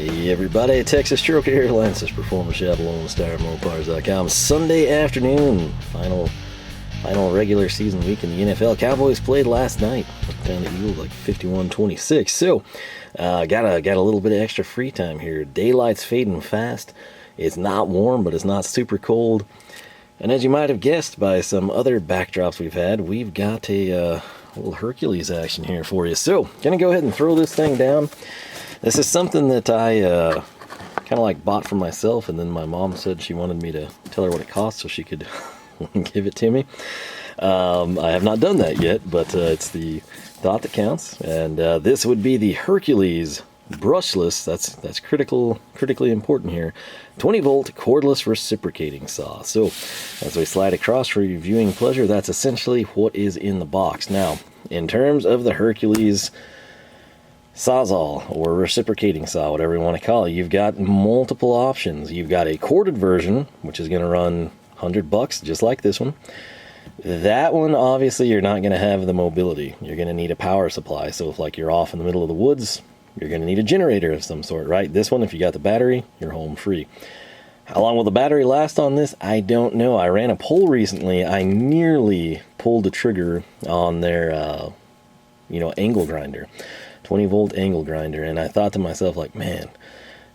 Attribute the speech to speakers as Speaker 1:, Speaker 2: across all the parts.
Speaker 1: Hey everybody, Texas Trucker here, Lance's Performance Shop, Lone Star Mopars.com. Sunday afternoon, final regular season week in the NFL. Cowboys played last night down the Eagles like 51-26. So, got a little bit of extra free time here. Daylight's fading fast. It's not warm, but it's not super cold. And as you might have guessed by some other backdrops we've had, we've got a little Hercules action here for you. So, gonna go ahead and throw this thing down. This is something that I kind of like bought for myself, and then my mom said she wanted me to tell her what it cost so she could give it to me. I have not done that yet, but it's the thought that counts. And this would be the Hercules Brushless. That's critically important here. 20-volt cordless reciprocating saw. So as we slide across for your viewing pleasure, that's essentially what is in the box. Now, in terms of the Hercules Sawzall or reciprocating saw, whatever you want to call it, you've got multiple options. You've got a corded version, which is going to run $100 just like this one. That one, obviously, you're not going to have the mobility. You're going to need a power supply. So if like you're off in the middle of the woods, you're going to need a generator of some sort, right? This one, if you got the battery, you're home free. How long will the battery last on this? I don't know. I ran a poll recently. I nearly pulled the trigger on their angle grinder. 20-volt angle grinder, and I thought to myself, like, man,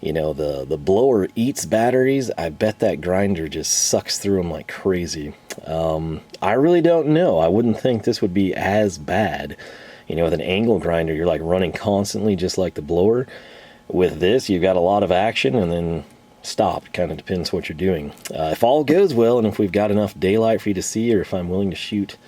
Speaker 1: the blower eats batteries. I bet that grinder just sucks through them like crazy. I really don't know. I wouldn't think this would be as bad. With an angle grinder, you're like running constantly just like the blower. With this, you've got a lot of action and then stop. It kind of depends what you're doing. If all goes well, and if we've got enough daylight for you to see, or if I'm willing to shoot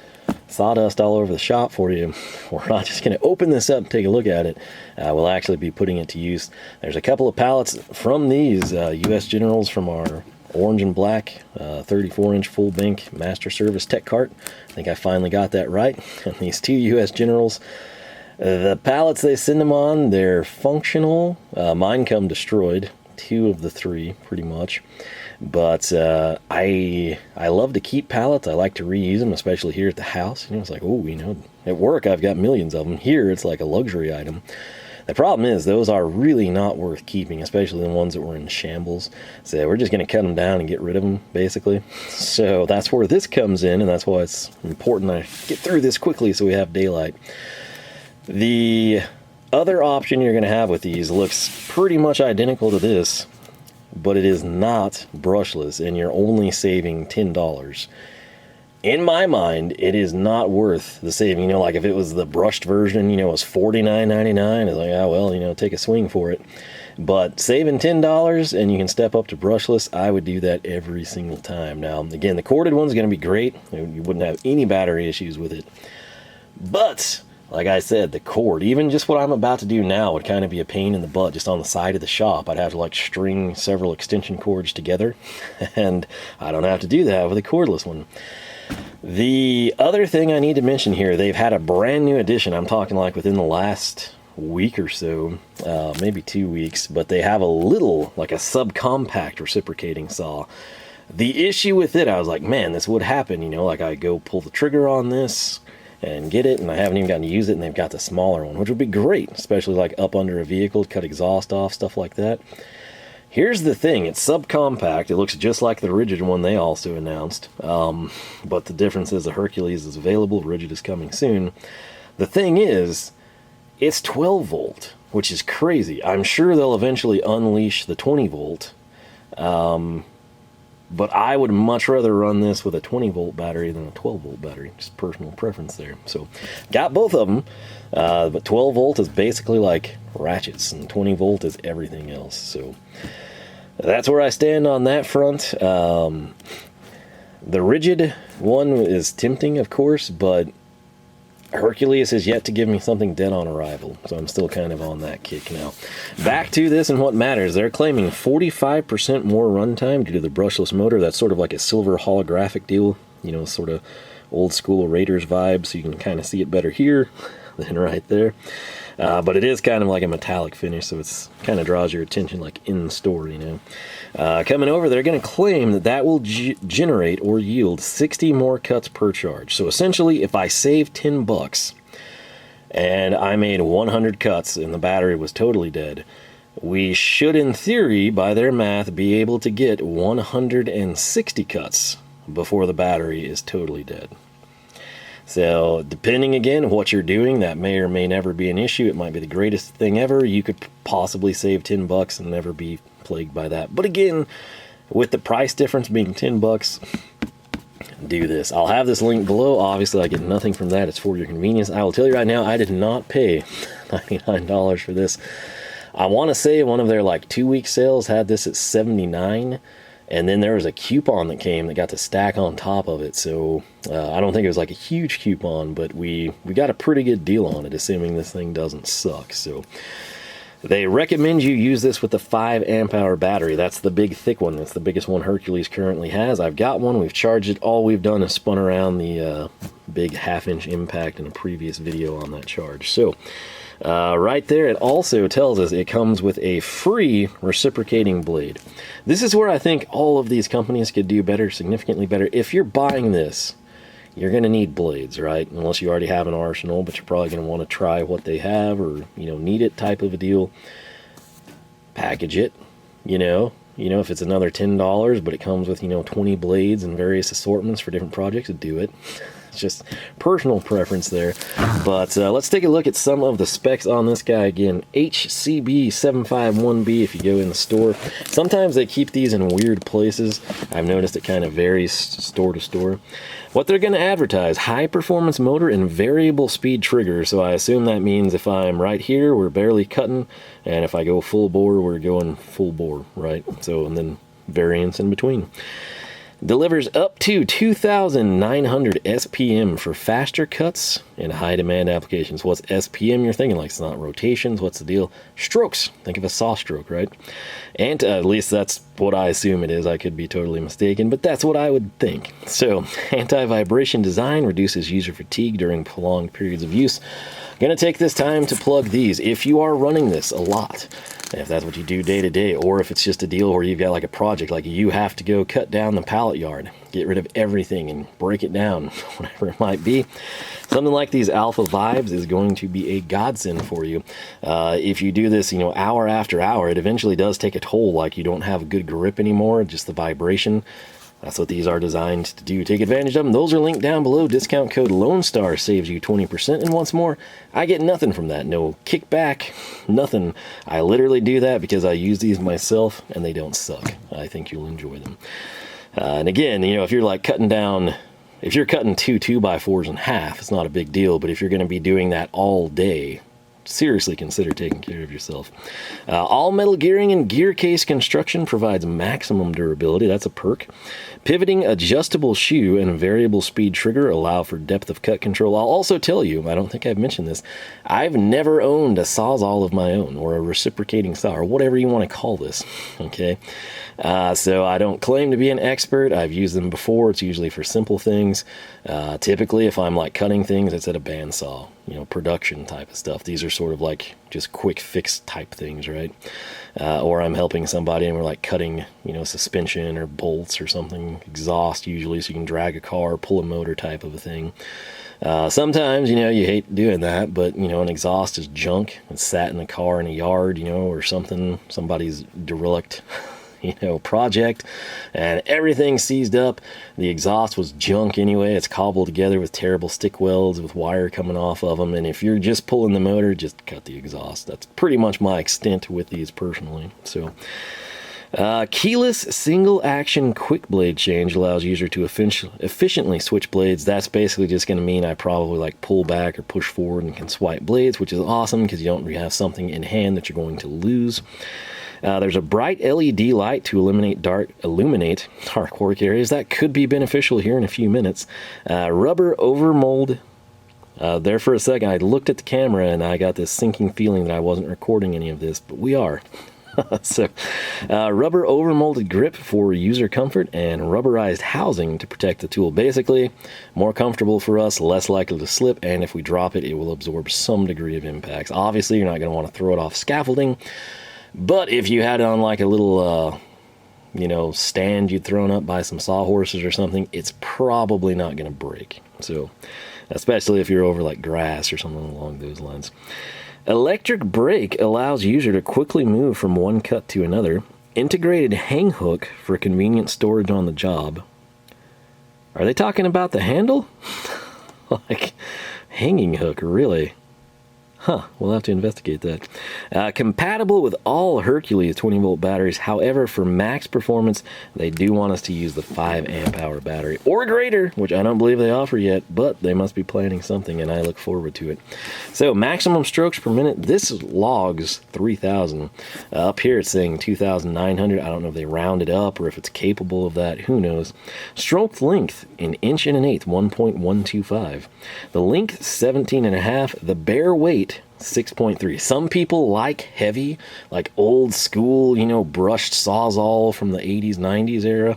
Speaker 1: sawdust all over the shop for you, we're not just going to open this up and take a look at it. We'll actually be putting it to use. There's a couple of pallets from these U.S. Generals from our orange and black 34-inch full bank master service tech cart. I think I finally got that right. And these two U.S. Generals, the pallets they send them on, they're functional. Mine come destroyed, 2 of the 3 pretty much. But I love to keep pallets. I like to reuse them, especially here at the house. It's like, at work I've got millions of them. Here it's like a luxury item. The problem is those are really not worth keeping, especially the ones that were in shambles. So we're just going to cut them down and get rid of them, basically. So that's where this comes in, and that's why it's important I get through this quickly so we have daylight. The other option you're going to have with these looks pretty much identical to this, but it is not brushless, and you're only saving $10. In my mind, it is not worth the saving. Like if it was the brushed version, it was $49.99. It's like, take a swing for it. But saving $10 and you can step up to brushless, I would do that every single time. Now, again, the corded one's going to be great. You wouldn't have any battery issues with it. But like I said, the cord, even just what I'm about to do now, would kind of be a pain in the butt just on the side of the shop. I'd have to like string several extension cords together, and I don't have to do that with a cordless one. The other thing I need to mention here, they've had a brand new addition. I'm talking like within the last week or so, maybe 2 weeks, but they have a little, like a subcompact reciprocating saw. The issue with it, I was like, man, this would happen, like I go pull the trigger on this and get it, and I haven't even gotten to use it, and they've got the smaller one, which would be great, especially like up under a vehicle, cut exhaust off, stuff like that. Here's the thing, it's subcompact. It looks just like the Ridgid one they also announced, but the difference is the Hercules is available, Ridgid is coming soon. The thing is, it's 12 volt, which is crazy. I'm sure they'll eventually unleash the 20 volt, but I would much rather run this with a 20-volt battery than a 12-volt battery. Just personal preference there. So, got both of them, but 12-volt is basically like ratchets, and 20-volt is everything else. So, that's where I stand on that front. The Ridgid one is tempting, of course, but Hercules has yet to give me something dead on arrival, so I'm still kind of on that kick now. Back to this and what matters. They're claiming 45% more runtime due to the brushless motor. That's sort of like a silver holographic deal, sort of old school Raiders vibe, so you can kind of see it better here than right there. But it is kind of like a metallic finish, so it's kind of draws your attention like in the store, Coming over, they're going to claim that will generate or yield 60 more cuts per charge. So essentially, if I save $10 and I made 100 cuts and the battery was totally dead, we should, in theory, by their math, be able to get 160 cuts before the battery is totally dead. So, depending again what you're doing, that may or may never be an issue. It might be the greatest thing ever. You could possibly save $10 and never be plagued by that. But again, with the price difference being $10, do this. I'll have this link below. Obviously, I get nothing from that. It's for your convenience. I will tell you right now, I did not pay $99 for this. I want to say one of their like 2-week sales had this at $79, and then there was a coupon that came that got to stack on top of it. So I don't think it was like a huge coupon, but we got a pretty good deal on it, assuming this thing doesn't suck. So they recommend you use this with the 5 amp hour battery. That's the big thick one. That's the biggest one Hercules currently has. I've got one. We've charged it. All we've done is spun around the big 1/2-inch impact in a previous video on that charge. So right there, it also tells us it comes with a free reciprocating blade. This is where I think all of these companies could do better, significantly better. If you're buying this, you're going to need blades, right? Unless you already have an arsenal, but you're probably going to want to try what they have, or, you know, need it type of a deal. Package it, you know, if it's another $10, but it comes with, 20 blades and various assortments for different projects, do it. It's just personal preference there. But let's take a look at some of the specs on this guy again. HCB751B if you go in the store. Sometimes they keep these in weird places. I've noticed it kind of varies store to store. What they're going to advertise: high performance motor and variable speed trigger. So I assume that means if I'm right here, we're barely cutting, and if I go full bore, we're going full bore, right? So, and then variance in between. Delivers up to 2,900 SPM for faster cuts in high demand applications. What's SPM? You're thinking like it's not rotations. What's the deal? Strokes. Think of a saw stroke, right? And at least that's what I assume it is. I could be totally mistaken, but that's what I would think. So, anti-vibration design reduces user fatigue during prolonged periods of use. Gonna take this time to plug these. If you are running this a lot, if that's what you do day to day, or if it's just a deal where you've got like a project, like you have to go cut down the pallet yard, get rid of everything and break it down, whatever it might be, something like these Alpha Vibes is going to be a godsend for you. If you do this, hour after hour, it eventually does take a toll. Like you don't have a good grip anymore, just the vibration. That's what these are designed to do. Take advantage of them. Those are linked down below. Discount code LONESTAR saves you 20%. And once more, I get nothing from that. No kickback, nothing. I literally do that because I use these myself and they don't suck. I think you'll enjoy them. And again, if you're like cutting down, if you're cutting 2 2x4s in half, it's not a big deal. But if you're going to be doing that all day, seriously consider taking care of yourself. All metal gearing and gear case construction provides maximum durability. That's a perk. Pivoting adjustable shoe and variable speed trigger allow for depth of cut control. I'll also tell you, I don't think I've mentioned this, I've never owned a Sawzall of my own, or a reciprocating saw, or whatever you want to call this, okay? So I don't claim to be an expert. I've used them before. It's usually for simple things. Typically, if I'm like cutting things, it's at a bandsaw, production type of stuff. These are sort of like just quick fix type things, right? Or I'm helping somebody and we're like cutting, suspension or bolts or something, exhaust usually, so you can drag a car, pull a motor type of a thing. Sometimes, you hate doing that, but, an exhaust is junk. It's sat in the car in a yard, or something, somebody's derelict project, and everything seized up. The exhaust was junk anyway. It's cobbled together with terrible stick welds with wire coming off of them, and if you're just pulling the motor, just cut the exhaust. That's pretty much my extent with these personally. So keyless single action quick blade change allows user to efficiently switch blades. That's basically just going to mean I probably like pull back or push forward and can swipe blades, which is awesome because you don't really have something in hand that you're going to lose. There's a bright LED light to illuminate dark work areas. That could be beneficial here in a few minutes. Rubber overmold. There for a second, I looked at the camera and I got this sinking feeling that I wasn't recording any of this, but we are. So, rubber overmolded grip for user comfort, and rubberized housing to protect the tool. Basically, more comfortable for us, less likely to slip, and if we drop it, it will absorb some degree of impacts. Obviously, you're not going to want to throw it off scaffolding. But if you had it on like a little, stand you'd thrown up by some sawhorses or something, it's probably not going to break. So especially if you're over like grass or something along those lines. Electric brake allows user to quickly move from one cut to another. Integrated hang hook for convenient storage on the job. Are they talking about the handle? Like, hanging hook, really? Huh, we'll have to investigate that. Compatible with all Hercules 20-volt batteries. However, for max performance, they do want us to use the 5 amp hour battery or greater, which I don't believe they offer yet, but they must be planning something, and I look forward to it. So, maximum strokes per minute. This logs 3,000. Up here, it's saying 2,900. I don't know if they rounded up or if it's capable of that. Who knows? Stroke length, 1 1/8 inch, 1.125. The length, 17.5. The bare weight, 6.3. Some people like heavy, like old school, you know, brushed Sawzall from the 80s, 90s era.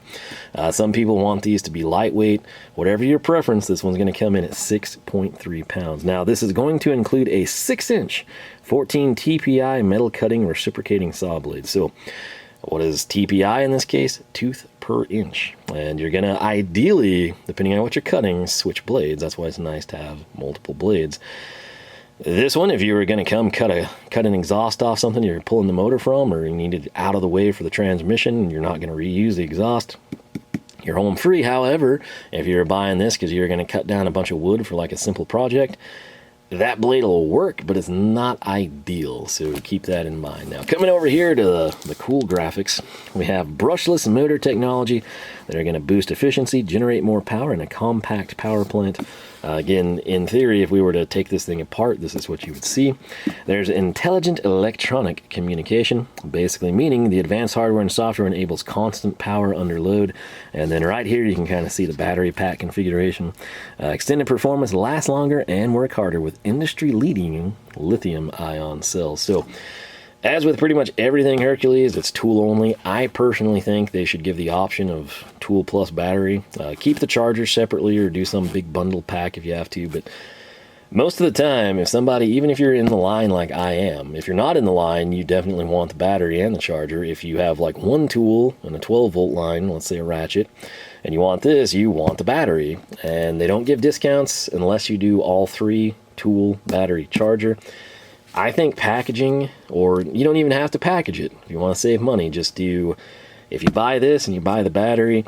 Speaker 1: Some people want these to be lightweight. Whatever your preference, this one's going to come in at 6.3 pounds. Now, this is going to include a 6-inch 14 TPI metal cutting reciprocating saw blade. So, what is TPI in this case? Tooth per inch. And you're going to ideally, depending on what you're cutting, switch blades. That's why it's nice to have multiple blades. This one, if you were going to come cut an exhaust off something you're pulling the motor from, or you need it out of the way for the transmission, and you're not going to reuse the exhaust, you're home free. However, if you're buying this because you're going to cut down a bunch of wood for like a simple project, that blade will work, but it's not ideal, so keep that in mind. Now, coming over here to the cool graphics, we have brushless motor technology that are going to boost efficiency, generate more power in a compact power plant. Again, in theory, if we were to take this thing apart, this is what you would see. There's intelligent electronic communication, basically meaning the advanced hardware and software enables constant power under load. And then right here, you can kind of see the battery pack configuration. Extended performance, lasts longer, and work harder with industry-leading lithium-ion cells. So, as with pretty much everything Hercules, it's tool only. I personally think they should give the option of tool plus battery. Keep the charger separately or do some big bundle pack if you have to, but most of the time, if somebody, even if you're in the line like I am, if you're not in the line, you definitely want the battery and the charger. If you have like one tool and a 12-volt line, let's say a ratchet, and you want this, you want the battery. And they don't give discounts unless you do all three: tool, battery, charger. I think packaging, or you don't even have to package it. If you want to save money, just do, if you buy this and you buy the battery,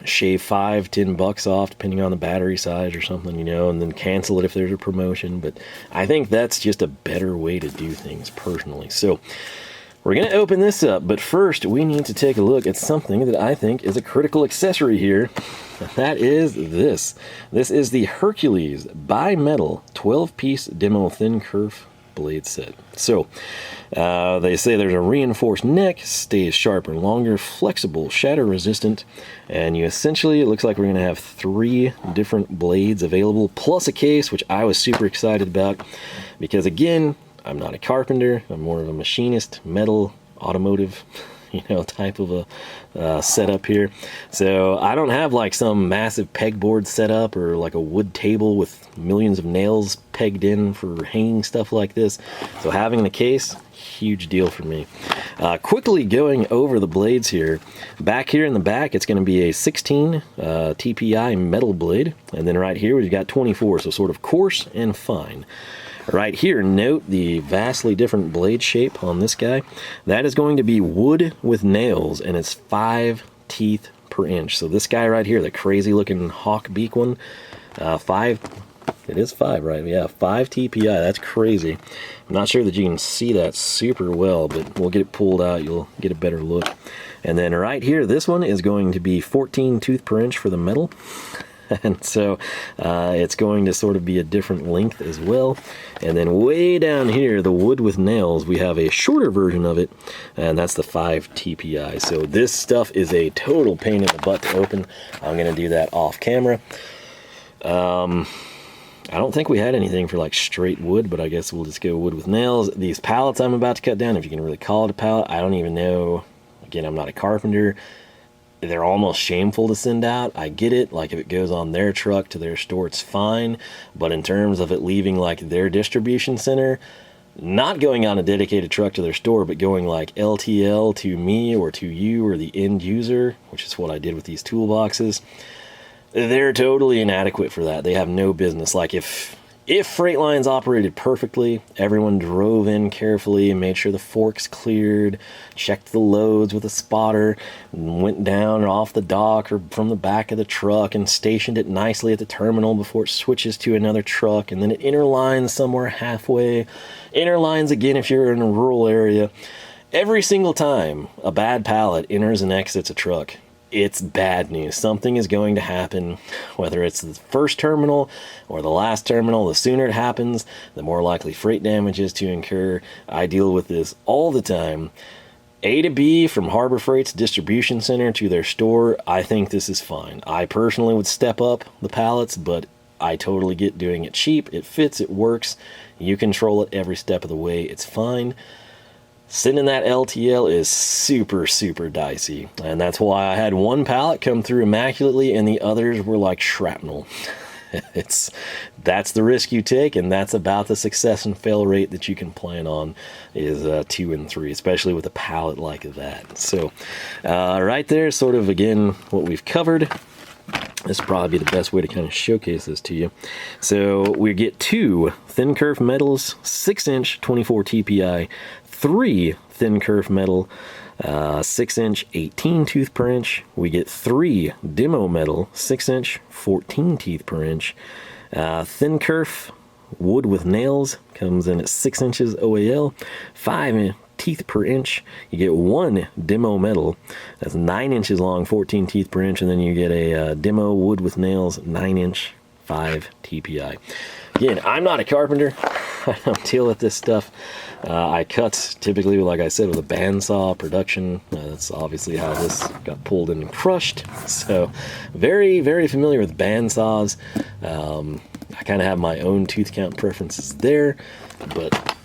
Speaker 1: shave $5-10 off depending on the battery size or something, you know, and then cancel it if there's a promotion. But I think that's just a better way to do things personally. So we're going to open this up, but first we need to take a look at something that I think is a critical accessory here. That is this. This is the Hercules Bimetal 12-piece demo thin kerf blade set. So, they say there's a reinforced neck, stays sharper and longer, flexible, shatter resistant, and you essentially, it looks like we're going to have 3 different blades available, plus a case, which I was super excited about, because again, I'm not a carpenter, I'm more of a machinist, metal, automotive, you know, type of a setup here. So I don't have like some massive pegboard setup or like a wood table with millions of nails pegged in for hanging stuff like this. So having the case, huge deal for me. Quickly going over the blades here. Back here in the back, it's going to be a 16 TPI metal blade. And then right here, we've got 24, so sort of coarse and fine. Right here, note the vastly different blade shape on this guy. That is going to be wood with nails, and it's 5 teeth per inch. So this guy right here, the crazy looking hawk beak one, 5, it is 5, right? Yeah, 5 TPI, that's crazy. I'm not sure that you can see that super well, but we'll get it pulled out, you'll get a better look. And then right here, this one is going to be 14 tooth per inch for the metal. And so it's going to sort of be a different length as well. And then way down here, the wood with nails, we have a shorter version of it, and that's the 5 TPI. So this stuff is a total pain in the butt to open. I'm going to do that off camera. I don't think we had anything for like straight wood, but I guess we'll just go wood with nails. These pallets I'm about to cut down, if you can really call it a pallet, I don't even know. Again, I'm not a carpenter. They're almost shameful to send out. I get it, like if it goes on their truck to their store, it's fine. But in terms of it leaving like their distribution center, not going on a dedicated truck to their store, but going like LTL to me or to you or the end user, which is what I did with these toolboxes, They're totally inadequate for that. They have no business. Like if freight lines operated perfectly, everyone drove in carefully and made sure the forks cleared, checked the loads with a spotter, and went down or off the dock or from the back of the truck and stationed it nicely at the terminal before it switches to another truck, and then it interlines somewhere halfway, interlines again if you're in a rural area. Every single time a bad pallet enters and exits a truck, it's bad news. Something is going to happen, whether it's the first terminal or the last terminal. The sooner it happens, the more likely freight damage is to incur. I deal with this all the time. A to B, from Harbor Freight's distribution center to their store, I think this is fine. I personally would step up the pallets, but I totally get doing it cheap. It fits, it works. You control it every step of the way. It's fine. Sending that LTL is super, super dicey. And that's why I had one pallet come through immaculately and the others were like shrapnel. That's the risk you take, and that's about the success and fail rate that you can plan on is 2 and 3, especially with a pallet like that. So right there, sort of again what we've covered. This is probably the best way to kind of showcase this to you. So we get 2 thin kerf metals, 6-inch 24 TPI, 3 thin kerf metal, 6-inch 18 tooth per inch. We get 3 demo metal, 6-inch 14 teeth per inch. Thin kerf wood with nails comes in at 6 inches OAL, 5 teeth per inch. You get 1 demo metal that's 9 inches long, 14 teeth per inch, and then you get a demo wood with nails, 9-inch 5 TPI. Again, I'm not a carpenter. I don't deal with this stuff. I cut typically, like I said, with a bandsaw production. That's obviously how this got pulled in and crushed. So very, very familiar with bandsaws. I kind of have my own tooth count preferences there, but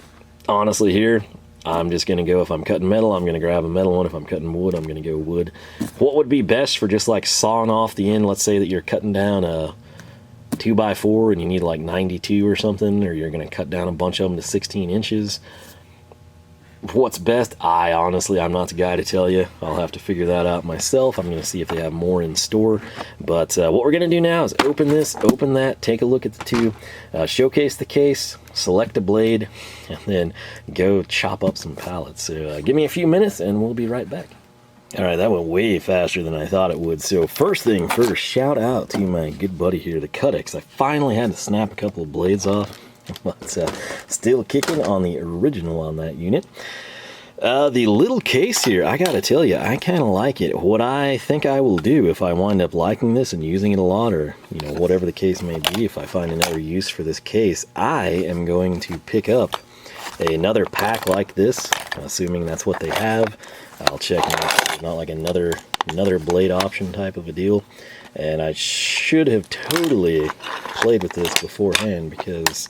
Speaker 1: honestly here, I'm just going to go, if I'm cutting metal, I'm going to grab a metal one. If I'm cutting wood, I'm going to go wood. What would be best for just like sawing off the end? Let's say that you're cutting down a 2x4 and you need like 92 or something, or you're going to cut down a bunch of them to 16 inches. What's best? I'm not the guy to tell you. I'll have to figure that out myself. I'm going to see if they have more in store. But what we're going to do now is open this, open that, take a look at the two, showcase the case, select a blade, and then go chop up some pallets. So give me a few minutes and we'll be right back. All right, that went way faster than I thought it would. So first thing first, shout out to my good buddy here, the Knipex. I finally had to snap a couple of blades off, but still kicking on the original on that unit. The little case here, I gotta tell you, I kind of like it. What I think I will do if I wind up liking this and using it a lot, or whatever the case may be, if I find another use for this case, I am going to pick up another pack like this, assuming that's what they have. I'll check if not like another blade option type of a deal. And I should have totally played with this beforehand because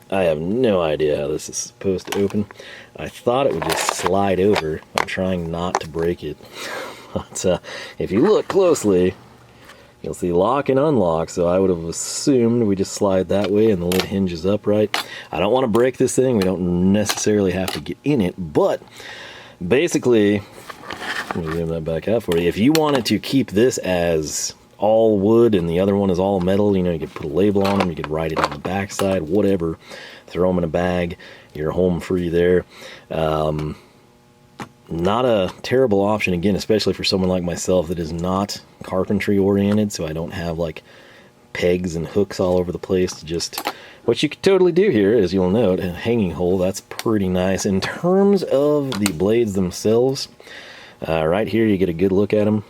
Speaker 1: I have no idea how this is supposed to open. I thought it would just slide over. I'm trying not to break it. But if you look closely, you'll see lock and unlock, so I would have assumed we just slide that way and the lid hinges upright. I don't want to break this thing. We don't necessarily have to get in it, but basically, let me zoom that back out for you. If you wanted to keep this as all wood and the other one is all metal, you could put a label on them, you could write it on the back side, whatever, throw them in a bag, you're home free there. Not a terrible option, again, especially for someone like myself that is not carpentry oriented, so I don't have like pegs and hooks all over the place. Just what you could totally do here, as you'll note, a hanging hole, that's pretty nice. In terms of the blades themselves, right here you get a good look at them.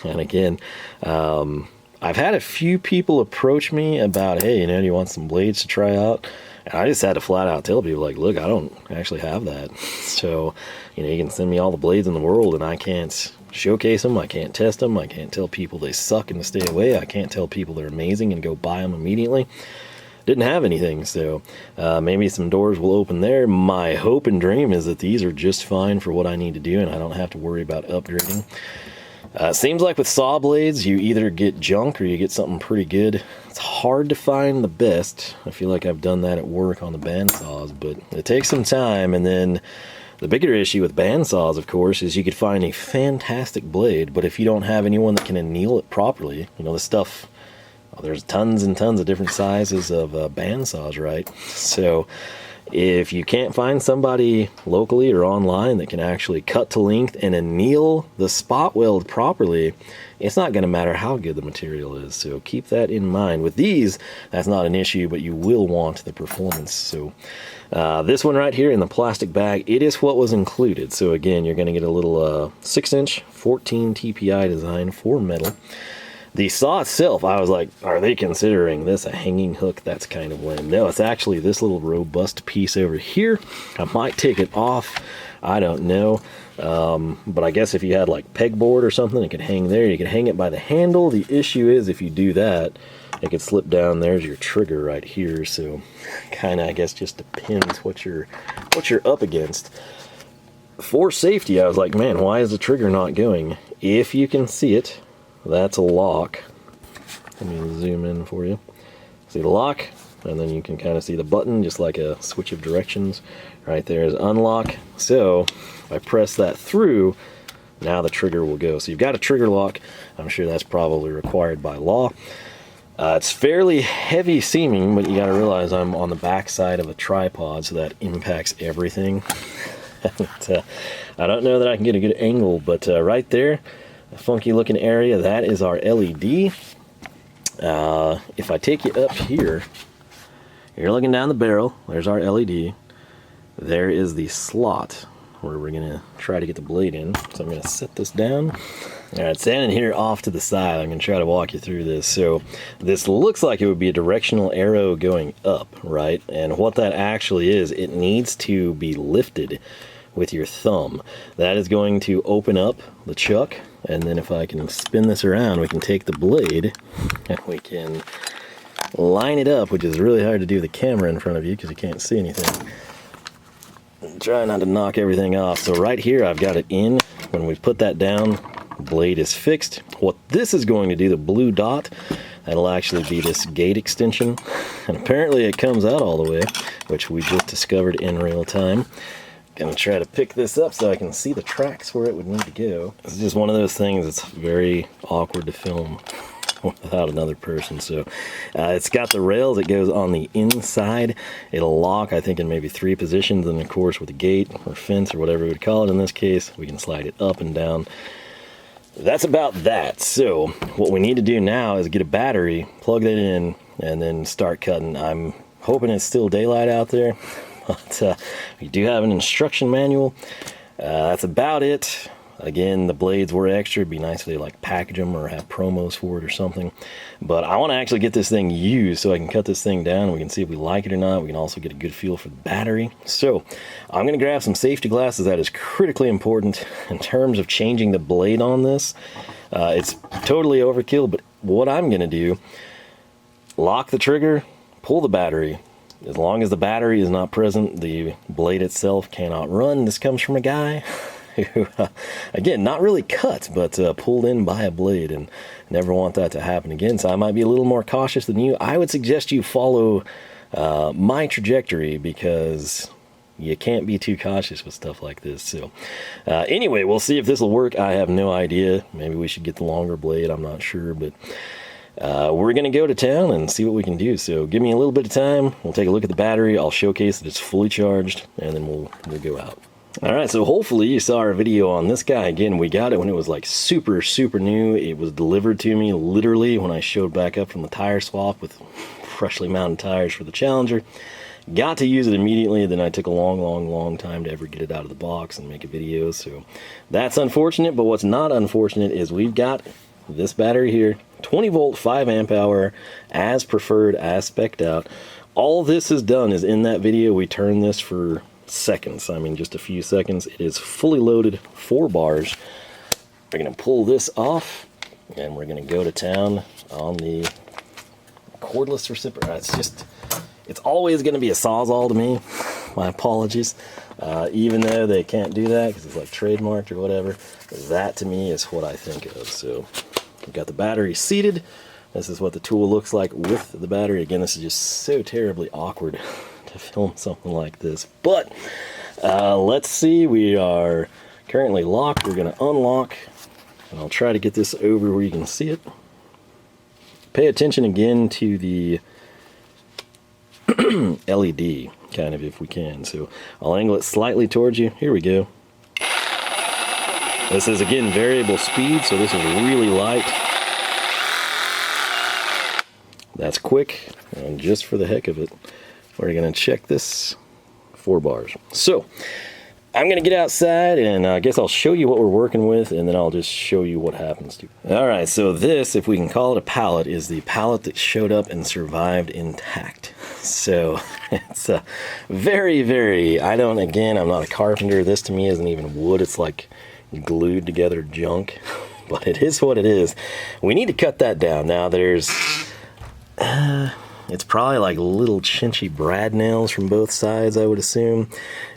Speaker 1: And again, I've had a few people approach me about, hey, do you want some blades to try out? And I just had to flat out tell people, like, look, I don't actually have that. So, you can send me all the blades in the world and I can't showcase them, I can't test them, I can't tell people they suck and to stay away, I can't tell people they're amazing and go buy them immediately. Didn't have anything, so maybe some doors will open there. My hope and dream is that these are just fine for what I need to do and I don't have to worry about upgrading. Seems like with saw blades, you either get junk or you get something pretty good. It's hard to find the best. I feel like I've done that at work on the bandsaws, but it takes some time. And then the bigger issue with bandsaws, of course, is you could find a fantastic blade, but if you don't have anyone that can anneal it properly, the stuff there's tons and tons of different sizes of bandsaws, right? So if you can't find somebody locally or online that can actually cut to length and anneal the spot weld properly, it's not going to matter how good the material is. So keep that in mind. With these, that's not an issue, but you will want the performance. So this one right here in the plastic bag, it is what was included. So again, you're going to get a little 6-inch 14 TPI design for metal. The saw itself, I was like, are they considering this a hanging hook? That's kind of lame. No, it's actually this little robust piece over here. I might take it off. I don't know. But I guess if you had like pegboard or something, it could hang there. You could hang it by the handle. The issue is if you do that, it could slip down. There's your trigger right here. So kind of, I guess, just depends what you're up against. For safety, I was like, man, why is the trigger not going? If you can see it, that's a lock. Let me zoom in for you. See the lock, and then you can kind of see the button, just like a switch of directions. Right there is unlock. So if I press that through, now the trigger will go. So you've got a trigger lock. I'm sure that's probably required by law. It's fairly heavy seeming, but you got to realize I'm on the back side of a tripod, so that impacts everything. And, I don't know that I can get a good angle, but right there, a funky looking area, that is our LED. If I take you up here, you're looking down the barrel, there's our LED. There is the slot where we're going to try to get the blade in. So I'm going to set this down. All right, standing here off to the side, I'm going to try to walk you through this. So this looks like it would be a directional arrow going up, right? And what that actually is, it needs to be lifted with your thumb. That is going to open up the chuck, and then if I can spin this around, we can take the blade and we can line it up, which is really hard to do with the camera in front of you because you can't see anything. Try not to knock everything off. So right here I've got it in. When we put that down, the blade is fixed. What this is going to do, the blue dot, that'll actually be this gate extension, and apparently it comes out all the way, which we just discovered in real time. Gonna try to pick this up so I can see the tracks where it would need to go. It's just one of those things that's very awkward to film without another person. So it's got the rails, it goes on the inside. It'll lock, I think, in maybe 3 positions, and of course with a gate or fence or whatever we would call it in this case, we can slide it up and down. That's about that. So what we need to do now is get a battery, plug that in, and then start cutting. I'm hoping it's still daylight out there. But we do have an instruction manual. That's about it. Again, the blades were extra. It'd be nice if they like package them or have promos for it or something. But I want to actually get this thing used so I can cut this thing down and we can see if we like it or not. We can also get a good feel for the battery. So I'm going to grab some safety glasses. That is critically important in terms of changing the blade on this. It's totally overkill, but what I'm going to do, lock the trigger, pull the battery. As long as the battery is not present, the blade itself cannot run. This comes from a guy who, again, not really cut, but pulled in by a blade, and never want that to happen again. So I might be a little more cautious than you. I would suggest you follow my trajectory, because you can't be too cautious with stuff like this. So anyway, we'll see if this will work. I have no idea. Maybe we should get the longer blade. I'm not sure, but we're going to go to town and see what we can do. So give me a little bit of time. We'll take a look at the battery. I'll showcase that it's fully charged, and then we'll go out. All right, so hopefully you saw our video on this guy. Again, we got it when it was like super new. It was delivered to me literally when I showed back up from the tire swap with freshly mounted tires for the Challenger. Got to use it immediately, then I took a long time to ever get it out of the box and make a video. So that's unfortunate, but what's not unfortunate is we've got this battery here, 20 volt, 5 amp hour, as preferred, as spec'd out. All this is done is in that video. We turned this for seconds. I mean, just a few seconds. It is fully loaded, 4 bars. We're going to pull this off, and we're going to go to town on the cordless reciprocating. It's always going to be a Sawzall to me. My apologies. Even though they can't do that because it's like trademarked or whatever, that to me is what I think of. So we've got the battery seated. This is what the tool looks like with the battery. Again, this is just so terribly awkward to film something like this. But let's see. We are currently locked. We're going to unlock, and I'll try to get this over where you can see it. pay attention again to the LED, kind of, if we can. So I'll angle it slightly towards you. Here we go. This is, again, variable speed, so this is really light. That's quick, and just for the heck of it, we're going to check this 4 bars. So I'm going to get outside, and I guess I'll show you what we're working with, and then I'll just show you what happens to it. All right, so this, if we can call it a pallet, is the pallet that showed up and survived intact. So it's very, I'm not a carpenter. This to me isn't even wood. It's like glued together junk, but it is what it is. We need to cut that down. Now there's, it's probably like little chinchy brad nails from both sides, I would assume.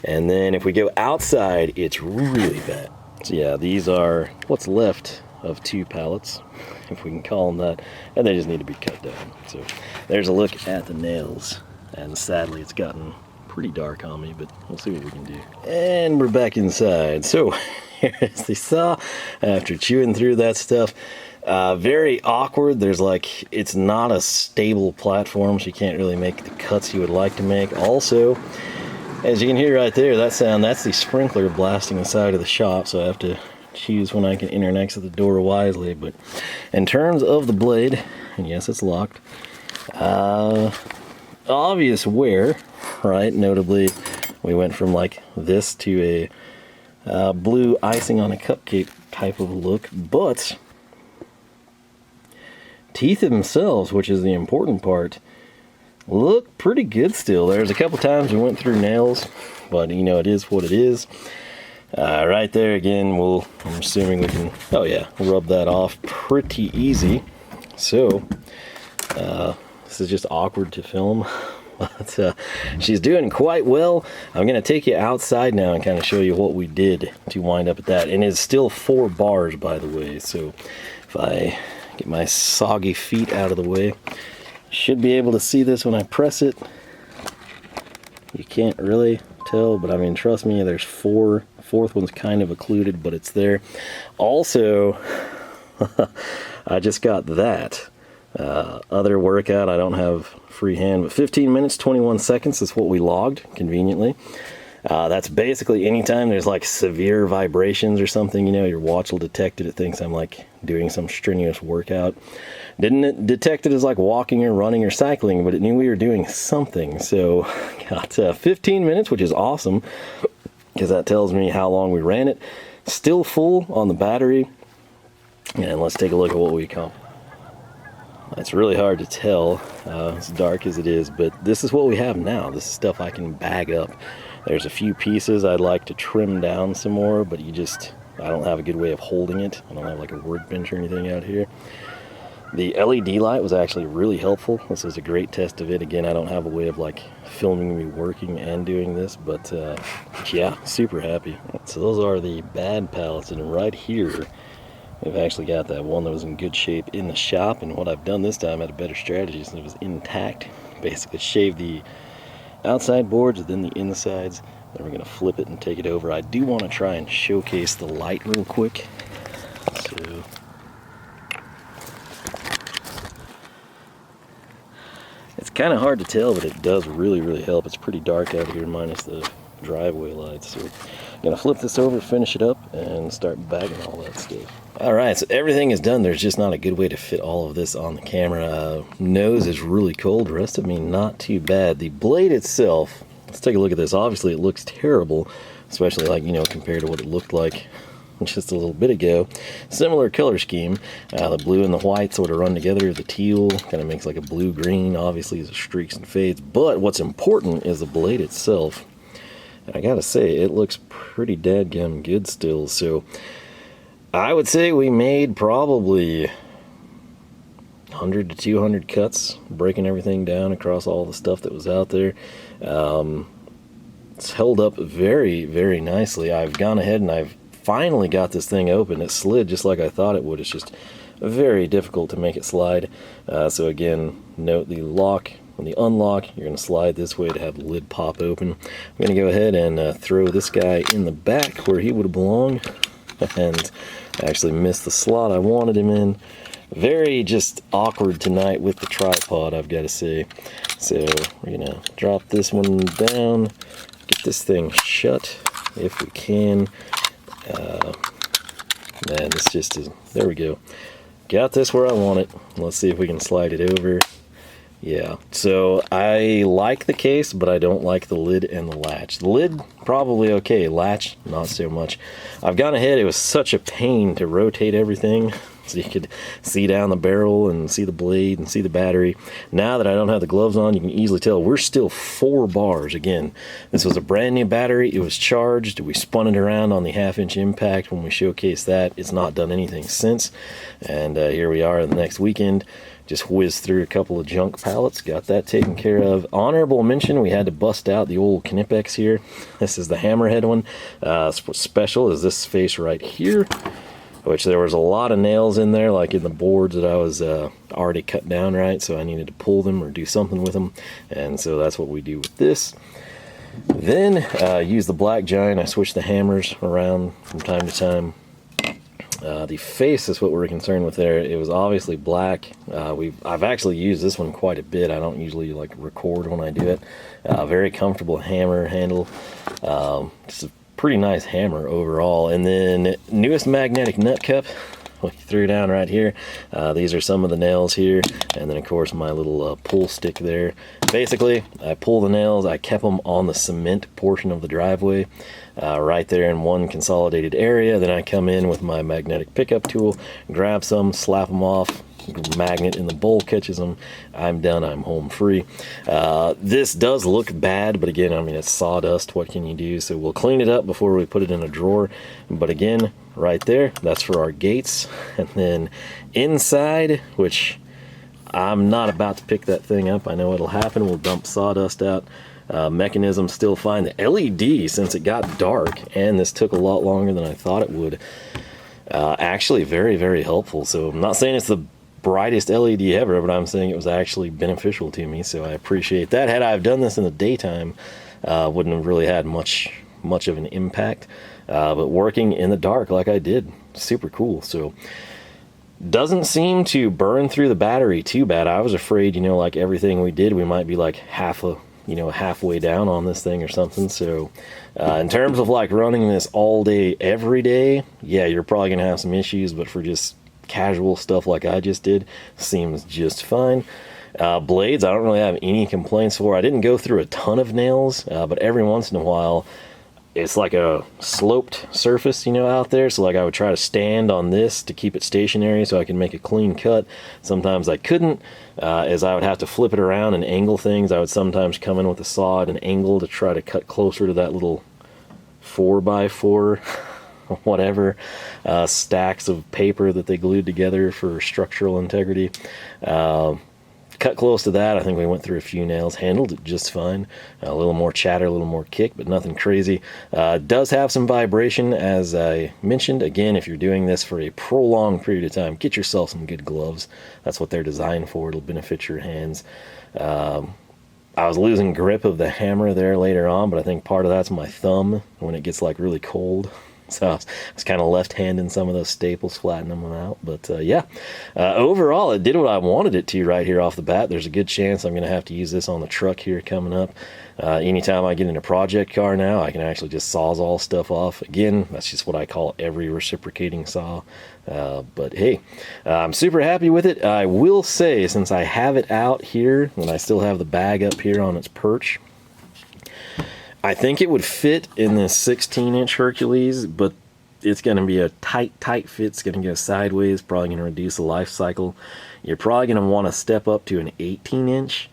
Speaker 1: And then if we go outside, it's really bad. So yeah, these are what's left of 2 pallets, if we can call them that, and they just need to be cut down. So there's a look at the nails, and sadly it's gotten pretty dark on me, but we'll see what we can do. And we're back inside. So here's the saw after chewing through that stuff. Very awkward. There's like, it's not a stable platform, so you can't really make the cuts you would like to make. Also, as you can hear right there, that sound, that's the sprinkler blasting the side of the shop, so I have to choose when I can enter and exit the door wisely. But in terms of the blade, and yes, it's locked, obvious wear, right? Notably, we went from like this to a blue icing on a cupcake type of look, but teeth themselves, which is the important part, look pretty good still. There's a couple times we went through nails, but you know, it is what it is. Right there again, I'm assuming we can, oh yeah, rub that off pretty easy. So this is just awkward to film, but she's doing quite well. I'm gonna take you outside now and kind of show you what we did to wind up at that. And it's still 4 bars, by the way, so if I get my soggy feet out of the way, should be able to see this when I press it. You can't really tell, but I mean, trust me, there's 4. The 4th one's kind of occluded, but it's there. Also, I just got that other workout. I don't have free hand, but 15 minutes 21 seconds is what we logged conveniently. That's basically anytime there's like severe vibrations or something, you know, your watch will detect it. It thinks I'm like doing some strenuous workout. Didn't it detect it as like walking or running or cycling, but it knew we were doing something. So got 15 minutes, which is awesome, because that tells me how long we ran it. Still full on the battery. And let's take a look at what we accomplished. It's really hard to tell, as dark as it is, but this is what we have now. This is stuff I can bag up. There's a few pieces I'd like to trim down some more, but I don't have a good way of holding it. I don't have like a workbench or anything out here. The LED light was actually really helpful. This was a great test of it. Again, I don't have a way of like filming me working and doing this, but yeah, super happy. So those are the bad pallets, and right here, we've actually got that one that was in good shape in the shop, and what I've done this time, I had a better strategy since it was intact. Basically shaved the outside boards and then the insides. Then we're going to flip it and take it over. I do want to try and showcase the light real quick. So it's kind of hard to tell, but it does really help. It's pretty dark out here minus the driveway lights. So I'm going to flip this over, finish it up, and start bagging all that stuff. Alright, so everything is done. There's just not a good way to fit all of this on the camera. Nose is really cold. The rest of me, not too bad. The blade itself, let's take a look at this. Obviously, it looks terrible, especially like, you know, compared to what it looked like just a little bit ago. Similar color scheme. The blue and the white sort of run together. The teal kind of makes like a blue-green. Obviously, it's streaks and fades. But what's important is the blade itself. And I gotta say, it looks pretty dadgum good still. So I would say we made probably 100 to 200 cuts, breaking everything down across all the stuff that was out there. It's held up very nicely. I've gone ahead and I've finally got this thing open. It slid just like I thought it would. It's just very difficult to make it slide. So again, note the lock. When the unlock, you're going to slide this way to have the lid pop open. I'm going to go ahead and throw this guy in the back where he would belong, and actually missed the slot I wanted him in. very just awkward tonight with the tripod, I've got to say. So we're gonna drop this one down, get this thing shut if we can. Man, this just is, there we go. Got this where I want it. Let's see if we can slide it over. Yeah, so I like the case, but I don't like the lid and the latch. The lid, probably okay. Latch, not so much. I've gone ahead, it was such a pain to rotate everything so you could see down the barrel and see the blade and see the battery. Now that I don't have the gloves on, you can easily tell we're still 4 bars. Again, this was a brand new battery. It was charged. We spun it around on the 1/2-inch impact when we showcased that. It's not done anything since. And here we are the next weekend. Just whizzed through a couple of junk pallets, got that taken care of. Honorable mention, we had to bust out the old Knipex here. This is the Hammerhead one. What's special is this face right here, which there was a lot of nails in there, like in the boards that I was already cut down, right? So I needed to pull them or do something with them. And so that's what we do with this. Then use the Black Giant. I switch the hammers around from time to time. The face is what we're concerned with there. It was obviously black. I've actually used this one quite a bit. I don't usually like record when I do it. Very comfortable hammer handle. Just a pretty nice hammer overall. And then newest magnetic nut cup. We threw down right here. These are some of the nails here, and then of course my little pull stick there. Basically, I pull the nails. I kept them on the cement portion of the driveway, right there in one consolidated area. Then I come in with my magnetic pickup tool, grab some, slap them off. Magnet in the bowl catches them. I'm done. I'm home free. This does look bad, but again, I mean, it's sawdust. What can you do? So we'll clean it up before we put it in a drawer. But again, right there, that's for our gates. And then inside, which I'm not about to pick that thing up. I know it'll happen. We'll dump sawdust out. Mechanism still fine. The LED, since it got dark, and this took a lot longer than I thought it would, actually very, very helpful. So I'm not saying it's the brightest LED ever, but I'm saying it was actually beneficial to me, so I appreciate that. Had I have done this in the daytime, wouldn't have really had much of an impact, but working in the dark like I did, super cool. So doesn't seem to burn through the battery too bad. I was afraid, you know, like everything we did, we might be like halfway down on this thing or something. So in terms of like running this all day every day, yeah, you're probably gonna have some issues, but for just casual stuff like I just did, seems just fine. Blades, I don't really have any complaints for. I didn't go through a ton of nails, but every once in a while it's like a sloped surface, you know, out there. So like I would try to stand on this to keep it stationary so I can make a clean cut. Sometimes I couldn't, as I would have to flip it around and angle things. I would sometimes come in with a saw at an angle to try to cut closer to that little 4x4 whatever stacks of paper that they glued together for structural integrity. Cut close to that. I think we went through a few nails, handled it just fine. A little more chatter, a little more kick, but nothing crazy. Does have some vibration, as I mentioned. Again, if you're doing this for a prolonged period of time, get yourself some good gloves. That's what they're designed for. It'll benefit your hands. I was losing grip of the hammer there later on, but I think part of that's my thumb when it gets like really cold. So I was kind of left-handing some of those staples, flattening them out. But yeah, overall, it did what I wanted it to right here off the bat. There's a good chance I'm going to have to use this on the truck here coming up. Anytime I get in a project car now, I can actually just sawzall stuff off. Again, that's just what I call every reciprocating saw. But hey, I'm super happy with it. I will say, since I have it out here, and I still have the bag up here on its perch, I think it would fit in this 16-inch Hercules, but it's going to be a tight fit. It's going to go sideways, probably going to reduce the life cycle. You're probably going to want to step up to an 18-inch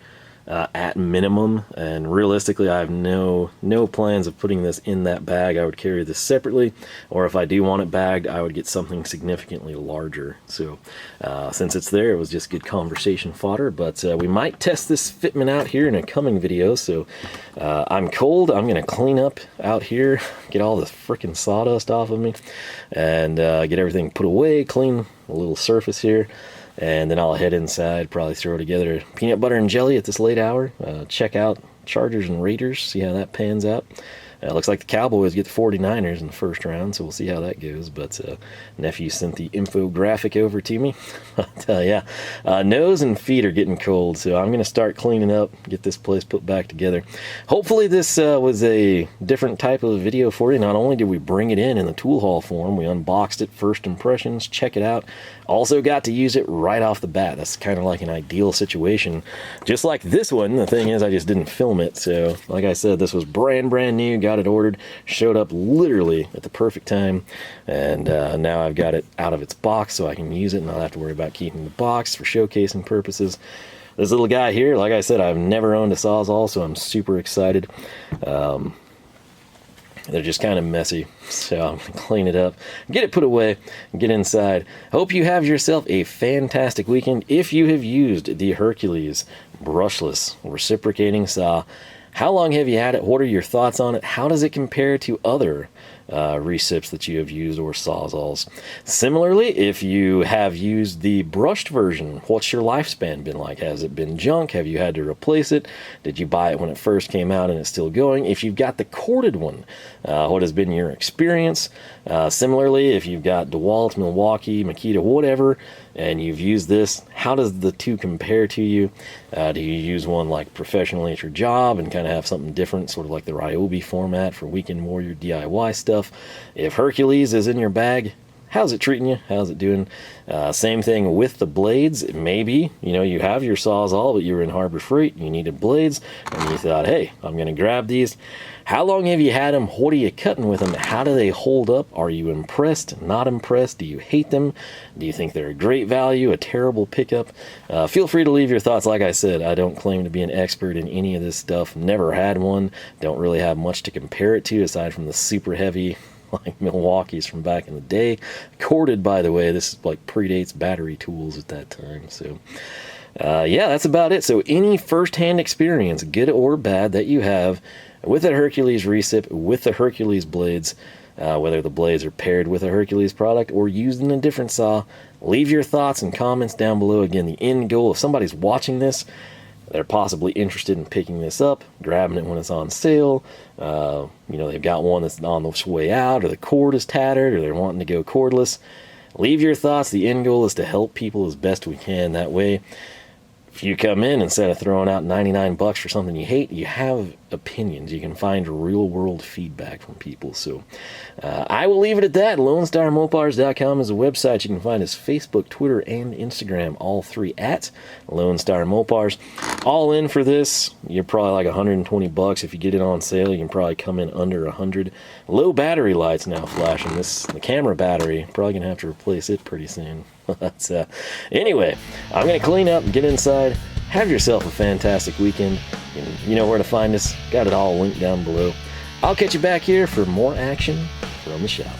Speaker 1: at minimum, and realistically I have no plans of putting this in that bag. I would carry this separately, or if I do want it bagged, I would get something significantly larger. So since it's there, it was just good conversation fodder. But we might test this fitment out here in a coming video. So I'm cold. I'm gonna clean up out here, get all this freaking sawdust off of me, and get everything put away, clean a little surface here. And then I'll head inside, probably throw together peanut butter and jelly at this late hour, check out Chargers and Raiders, see how that pans out. Looks like the Cowboys get the 49ers in the first round, so we'll see how that goes. But nephew sent the infographic over to me. But yeah, nose and feet are getting cold, so I'm going to start cleaning up, get this place put back together. Hopefully this was a different type of video for you. Not only did we bring it in the tool haul form, we unboxed it, first impressions, check it out. Also got to use it right off the bat. That's kind of like an ideal situation. Just like this one, the thing is I just didn't film it. So like I said, this was brand new, got it ordered, showed up literally at the perfect time. And now I've got it out of its box so I can use it and not have to worry about keeping the box for showcasing purposes. This little guy here, like I said, I've never owned a Sawzall, so I'm super excited. They're just kind of messy, so I'm going to clean it up, get it put away, get inside. Hope you have yourself a fantastic weekend. If you have used the Hercules Brushless Reciprocating Saw, how long have you had it? What are your thoughts on it? How does it compare to other recips that you have used or Sawzalls? Similarly, if you have used the brushed version, what's your lifespan been like? Has it been junk? Have you had to replace it? Did you buy it when it first came out and it's still going? If you've got the corded one, what has been your experience? Similarly, if you've got DeWalt, Milwaukee, Makita, whatever, and you've used this, how does the two compare to you? Do you use one like professionally at your job and kind of have something different, sort of like the Ryobi format for weekend warrior DIY stuff? If Hercules is in your bag, how's it treating you? How's it doing? Same thing with the blades. Maybe, you have your Sawzall, but you were in Harbor Freight, you needed blades, and you thought, hey, I'm going to grab these. How long have you had them? What are you cutting with them? How do they hold up? Are you impressed? Not impressed? Do you hate them? Do you think they're a great value, a terrible pickup? Feel free to leave your thoughts. Like I said, I don't claim to be an expert in any of this stuff. Never had one. Don't really have much to compare it to aside from the super heavy like Milwaukee's from back in the day. Corded, by the way. This is like predates battery tools at that time. So yeah, that's about it. So any first-hand experience, good or bad, that you have with a Hercules Recip, with the Hercules blades, whether the blades are paired with a Hercules product or used in a different saw, leave your thoughts and comments down below. Again, the end goal, if somebody's watching this, they're possibly interested in picking this up, grabbing it when it's on sale. They've got one that's on the way out, or the cord is tattered, or they're wanting to go cordless. Leave your thoughts. The end goal is to help people as best we can. That way, if you come in, instead of throwing out 99 bucks for something you hate, you have opinions. You can find real world feedback from people. So I will leave it at that. LoneStarMopars.com is a website. You can find us Facebook, Twitter, and Instagram, all three at Lone Star Mopars. All in for this, you're probably like 120 bucks. If you get it on sale, you can probably come in under 100. Low battery lights now flashing. The camera battery, probably gonna have to replace it pretty soon. But anyway, I'm gonna clean up and get inside. Have yourself a fantastic weekend. You know where to find us. Got it all linked down below. I'll catch you back here for more action from the shop.